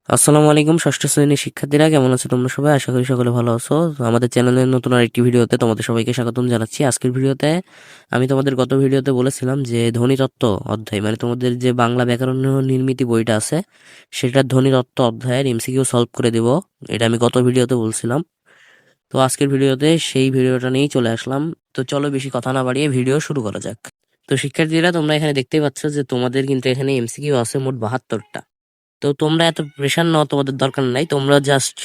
আসসালামু আলাইকুম ষষ্ঠ শ্রেণীর শিক্ষার্থীরা, কেমন আছো তোমরা সবাই? আশা করি সকলে ভালো আছো। তো আমাদের চ্যানেলের নতুন আরেকটি ভিডিওতে তোমাদের সবাইকে স্বাগতম জানাচ্ছি। আজকের ভিডিওতে আমি তোমাদের গত ভিডিওতে বলেছিলাম যে ধ্বনিতত্ত্ব অধ্যায়, মানে তোমাদের যে বাংলা ব্যাকরণ নির্মিতি বইটা আছে সেটার ধ্বনিতত্ত্ব অধ্যায়ের এমসিকিউ সলভ করে দেব। এটা আমি গত ভিডিওতে বলছিলাম। তো আজকের ভিডিওতে সেই ভিডিওটা নিয়েই চলে আসলাম। তো চলো বেশি কথা না বাড়িয়ে ভিডিও শুরু করা যাক। তো শিক্ষার্থীরা, তোমরা এখানে দেখতেই পাচ্ছ যে তোমাদের কিন্তু এখানে এমসিকিউ আছে মোট 72টা। তো তোমরা এত প্রেশার নাও, তোমাদের দরকার নাই। তোমরা জাস্ট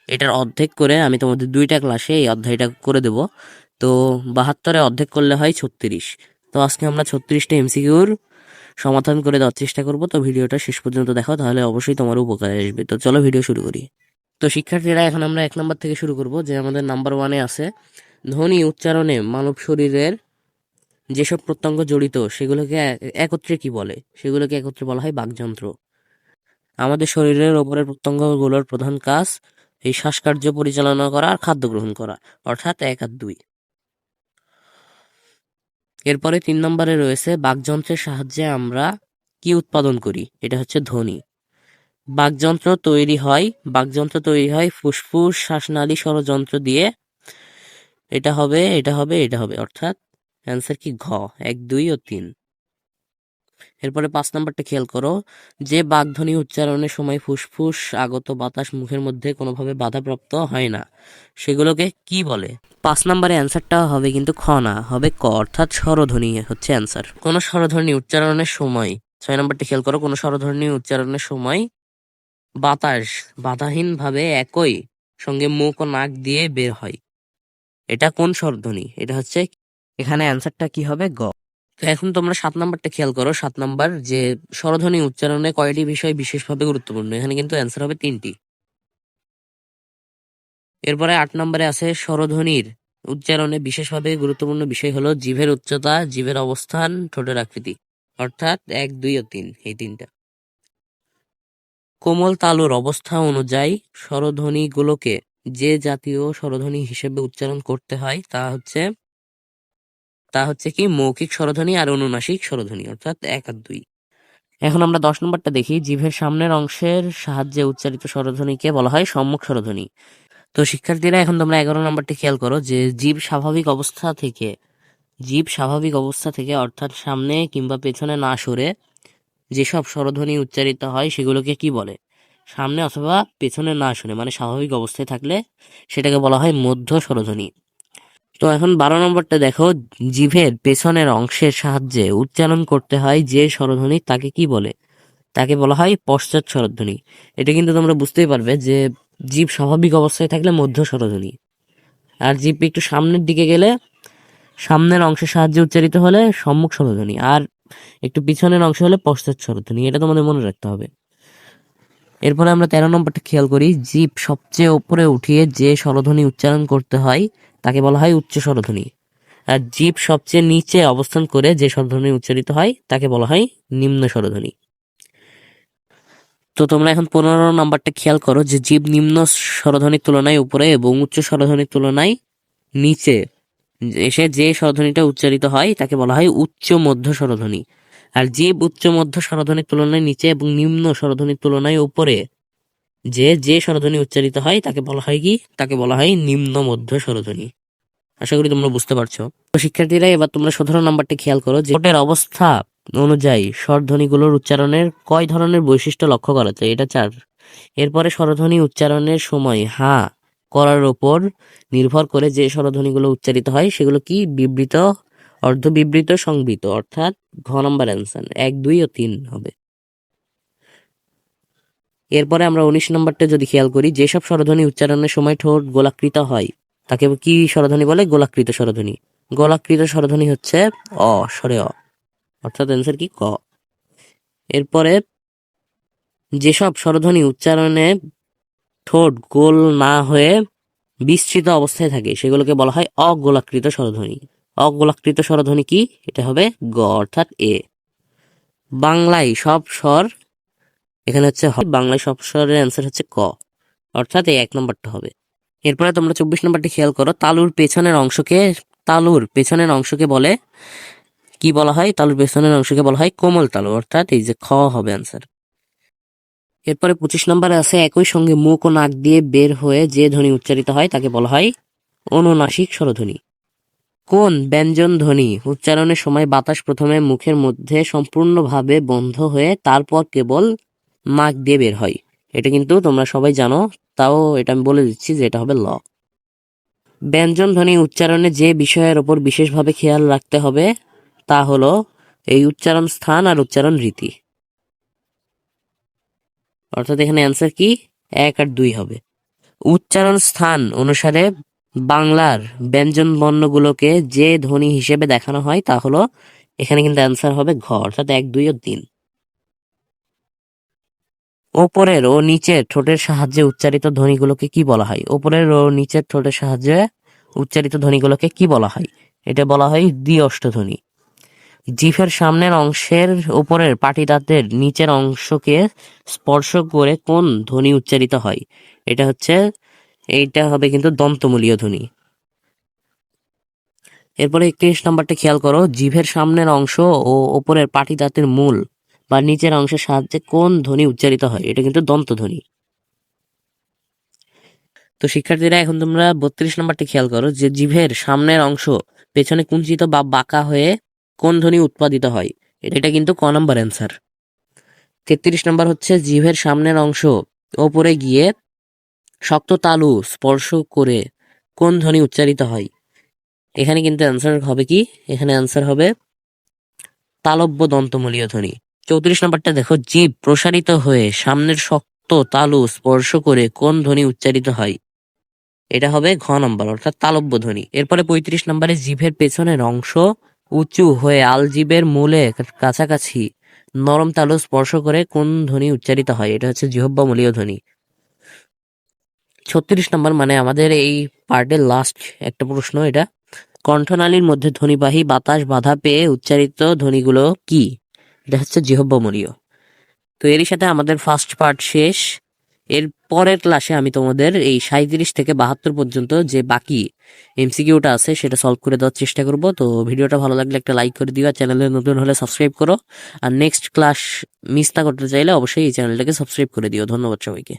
এটার অর্ধেক করে আমি তোমাদের 2টা ক্লাসে এই অধ্যায়টা করে দেব। তো 72-এ অর্ধেক করলে হয় 36। তো আজকে আমরা 36টা এমসিকিউর সমাধান করে দেওয়ার চেষ্টা করব। তো ভিডিওটা শেষ পর্যন্ত দেখো, তাহলে অবশ্যই তোমার উপকারে আসবে। তো চলো ভিডিও শুরু করি। তো শিক্ষার্থীরা, এখন আমরা 1 নাম্বার থেকে শুরু করব। যে আমাদের নাম্বার 1-এ আছে ধ্বনি উচ্চারণে মানব শরীরের যেসব প্রত্যঙ্গ জড়িত সেগুলোকে একত্রে কি বলে? সেগুলোকে একত্রে বলা হয় বাকযন্ত্র। আমাদের শরীরের ওপরের প্রত্যঙ্গগুলোর প্রধান কাজ এই শ্বাসকার্য পরিচালনা করা আর খাদ্য গ্রহণ করা, অর্থাৎ 1 আর 2। এরপরে 3 নম্বরে রয়েছে বাকযন্ত্রের সাহায্যে আমরা কি উৎপাদন করি? এটা হচ্ছে ধ্বনি। বাকযন্ত্র তৈরি হয় ফুসফুস, শ্বাসনালী, স্বরযন্ত্র দিয়ে। এটা হবে, অর্থাৎ অ্যান্সার কি? ঘ। 1, 2 ও 3। এরপরে 5 নাম্বারটা খেয়াল করো। যে বাকধ্বনি উচ্চারণের সময় ফুসফুস আগত বাতাস মুখের মধ্যে কোনোভাবে বাধাপ্রাপ্ত হয় না, সেগুলোকে কি বলে? 5 নাম্বারে অ্যান্সারটা হবে কিন্তু খ না, হবে ক, অর্থাৎ স্বরধ্বনি হচ্ছে অ্যান্সার। কোন স্বরধ্বনি উচ্চারণের সময়, 6 নাম্বারটা খেয়াল করো, কোন স্বরধ্বনি উচ্চারণের সময় বাতাস বাধাহীনভাবে একই সঙ্গে মুখ ও নাক দিয়ে বের হয়, এটা কোন স্বরধ্বনি? এটা হচ্ছে, এখানে অ্যান্সারটা কি হবে? গ। তো এখন তোমরা 7 নাম্বারটা খেয়াল করো। 7 নাম্বার, যে স্বরধ্বনি উচ্চারণে কয়টি বিষয় বিশেষভাবে গুরুত্বপূর্ণ? এখানে কিন্তু অ্যান্সার হবে 3টি। এরপরে 8 নাম্বারে আছে স্বরধ্বনির উচ্চারণে বিশেষভাবে গুরুত্বপূর্ণ বিষয় হলো জিভের উচ্চতা, জিভের অবস্থান, ঠোঁটের আকৃতি, অর্থাৎ 1, 2 ও 3, এই 3টা। কোমল তালুর অবস্থা অনুযায়ী স্বরধ্বনিগুলোকে যে জাতীয় স্বরধ্বনি হিসেবে উচ্চারণ করতে হয় তা হচ্ছে কি? মৌখিক স্বরধ্বনি আর অনুনাসিক স্বরধ্বনি, অর্থাৎ 1 আর 2। এখন আমরা 10 নম্বরটা দেখি। জিভের সামনের অংশের সাহায্যে উচ্চারিত স্বরধ্বনিকে বলা হয় সম্মুখ স্বরধ্বনি। তো শিক্ষার্থীরা, এখন তোমরা 11 নম্বরটি খেয়াল করো। যে জীব স্বাভাবিক অবস্থা থেকে অর্থাৎ সামনে কিংবা পেছনে না সরে যেসব স্বরধ্বনি উচ্চারিত হয় সেগুলোকে কি বলে? সামনে অথবা পেছনে না সরে, মানে স্বাভাবিক অবস্থায় থাকলে সেটাকে বলা হয় মধ্য স্বরধ্বনি। তো এখন 12 নম্বরটা দেখো। জিভের পেছনের অংশের সাহায্যে উচ্চারণ করতে হয় যে স্বরধ্বনি, তাকে কি বলে? তাকে বলা হয় পশ্চাৎ স্বরধ্বনি। এটা কিন্তু তোমরা বুঝতেই পারবে যে জীব স্বাভাবিক অবস্থায় থাকলে মধ্য স্বরধ্বনি, আর জীব একটু সামনের দিকে গেলে সামনের অংশের সাহায্যে উচ্চারিত হলে সম্মুখ স্বরধ্বনি, আর একটু পিছনের অংশ হলে পশ্চাৎ স্বরধ্বনি। এটা তোমাদের মনে রাখতে হবে। এরপরে আমরা 13 নম্বরটা খেয়াল করি। জীব সবচেয়ে উপরে উঠিয়ে যে স্বরধ্বনি উচ্চারণ করতে হয় তাকে বলা হয় উচ্চ স্বরধ্বনি, আর জীব সবচেয়ে নিচে অবস্থান করে যে স্বরধ্বনি উচ্চারিত হয় তাকে বলা হয় নিম্ন স্বরধ্বনি। তো তোমরা এখন 15 নাম্বারটা খেয়াল করো। যে জীব নিম্ন স্বরধ্বনির তুলনায় উপরে এবং উচ্চ স্বরধ্বনির তুলনায় নিচে এসে যে স্বরধ্বনিটা উচ্চারিত হয় তাকে বলা হয় উচ্চ মধ্য স্বরধ্বনি, আর জীব উচ্চ মধ্য স্বরধ্বনির তুলনায় নিচে এবং নিম্ন স্বরধ্বনির তুলনায় উপরে যে স্বরধ্বনি উচ্চারিত হয় তাকে বলা হয় কি? তাকে বলা হয় নিম্ন মধ্য স্বরধ্বনি। আশা করি তোমরা বুঝতে পারছো। তো শিক্ষার্থীরা, এবার তোমরা 17 নাম্বারটি খেয়াল করো। যে ঠোঁটের অবস্থা অনুযায়ী স্বরধ্বনিগুলোর উচ্চারণের কয় ধরনের বৈশিষ্ট্য লক্ষ্য করা যায়? এটা 4। এরপরে স্বরধ্বনি উচ্চারণের সময় হা করার উপর নির্ভর করে যে স্বরধ্বনিগুলো উচ্চারিত হয় সেগুলো কি? বিবৃত, অর্ধবিবৃত, সংবৃত, অর্থাৎ ঘ নম্বর অ্যান্সার। 1, 2 ও 3 হবে। এরপরে আমরা 19 নম্বরটা যদি খেয়াল করি। যেসব স্বরধ্বনি উচ্চারণের সময় ঠোঁট গোলাকৃত হয় তাকে কি স্বরধ্বনি বলে? গোলাকৃত স্বরধ্বনি। গোলাকৃত স্বরধ্বনি হচ্ছে অ, স্বরে অ, অর্থাৎ অ্যান্সার কি? ক। এরপরে যেসব স্বরধ্বনি উচ্চারণে ঠোঁট গোল না হয়ে বিস্তৃত অবস্থায় থাকে সেগুলোকে বলা হয় অগোলাকৃত স্বরধ্বনি। অগোলাকৃত স্বরধ্বনি কি? এটা হবে গ, অর্থাৎ এ। বাংলায় সব স্বর, এখানে হচ্ছে বাংলায় সব স্বরের অ্যান্সার হচ্ছে ক, অর্থাৎ এই 1 নম্বরটা হবে। এরপরে তোমরা 24 নম্বরটি খেয়াল করো। তালুর পেছনের অংশকে বলে কি বলা হয়? তালুর পেছনের অংশকে বলা হয় কোমল তালু, অর্থাৎ এই যে খ হবে অ্যান্সার। এরপরে 25 নম্বরে আছে একই সঙ্গে মুখ ও নাক দিয়ে বের হয়ে যে ধ্বনি উচ্চারিত হয় তাকে বলা হয় অনুনাসিক স্বরধ্বনি। কোন ব্যঞ্জন ধ্বনি উচ্চারণের সময় বাতাস প্রথমে মুখের মধ্যে সম্পূর্ণভাবে বন্ধ হয়ে তারপর কেবল নাক দিয়ে বের হয়? এটা কিন্তু তোমরা সবাই জানো, তাও এটা আমি বলে দিচ্ছি যে এটা হবে ল। ব্যঞ্জন ধ্বনি উচ্চারণে যে বিষয়ের ওপর বিশেষভাবে খেয়াল রাখতে হবে তা হলো এই উচ্চারণ স্থান আর উচ্চারণ রীতি। অর্থাৎ এখানে অ্যান্সার কি 1 আর 2 হবে। উচ্চারণ স্থান অনুসারে বাংলার ব্যঞ্জন বর্ণগুলোকে যে ধ্বনি হিসেবে দেখানো হয় তা হলো, এখানে কিন্তু অ্যান্সার হবে ঘ, অর্থাৎ 1, 2 ও 3। ওপরের ও নিচের ঠোঁটের সাহায্যে উচ্চারিত ধ্বনিগুলোকে কি বলা হয়? ওপরের ও নিচের ঠোঁটের সাহায্যে উচ্চারিত ধ্বনিগুলোকে কি বলা হয়? এটা বলা হয় দ্বি-অষ্টধ্বনি। জিভের সামনের অংশের উপরের পাটি দাঁতের নিচের অংশকে স্পর্শ করে কোন ধ্বনি উচ্চারিত হয়? এইটা হবে কিন্তু দন্তমূলীয় ধ্বনি। এরপরে 31 নম্বরটা খেয়াল করো, জিভের সামনের অংশ ও উপরের পাটি দাঁতের মূল বা নিচের অংশের সাহায্যে কোন ধ্বনি উচ্চারিত হয়? এটা কিন্তু দন্তধ্বনি। তো শিক্ষার্থীরা এখন তোমরা 32 নম্বরটি খেয়াল করো, যে জিভের সামনের অংশ পেছনে কুঞ্চিত বা বাঁকা হয়ে কোন ধ্বনি উৎপাদিত হয়? এটা কিন্তু ক নম্বর অ্যান্সার। 33 নম্বর হচ্ছে জিভের সামনের অংশ ওপরে গিয়ে শক্ত তালু স্পর্শ করে কোন ধ্বনি উচ্চারিত হয়? এখানে কিন্তু অ্যান্সার হবে কি? এখানে অ্যান্সার হবে তালব্য দন্তমূলীয় ধ্বনি। 34 নম্বরটা দেখো, জিভ প্রসারিত হয়ে সামনের শক্ত তালু স্পর্শ করে কোন ধ্বনি উচ্চারিত হয়? এটা হবে ঘ নম্বর, অর্থাৎ তালব্য ধ্বনি। এরপরে 35 নম্বরে জিভের পেছনের অংশ উঁচু হয়ে আলজিভের মূলে কাছাকাছি নরম তালু স্পর্শ করে কোন ধ্বনি উচ্চারিত হয়? এটা হচ্ছে জিহ্বামূলীয় ধ্বনি। 36 নম্বর মানে আমাদের এই পার্টের লাস্ট একটা প্রশ্ন এটা, কণ্ঠনালীর মধ্যে ধ্বনিবাহী বাতাস বাধা পেয়ে উচ্চারিত ধ্বনিগুলো কি? এটা হচ্ছে জিহ্বামূলীয়। তো এরই সাথে আমাদের ফার্স্ট পার্ট শেষ। এর পরের ক্লাসে আমি তোমাদের এই 37 থেকে 72 পর্যন্ত যে বাকি এমসিকিউটা আছে সেটা সলভ করে দেওয়ার চেষ্টা করব। তো ভিডিওটা ভালো লাগলে একটা লাইক করে দিও, আর চ্যানেলে নতুন হলে সাবস্ক্রাইব করো। আর নেক্সট ক্লাস মিস না করতে চাইলে অবশ্যই এই চ্যানেলটাকে সাবস্ক্রাইব করে দিও। ধন্যবাদ সবাইকে।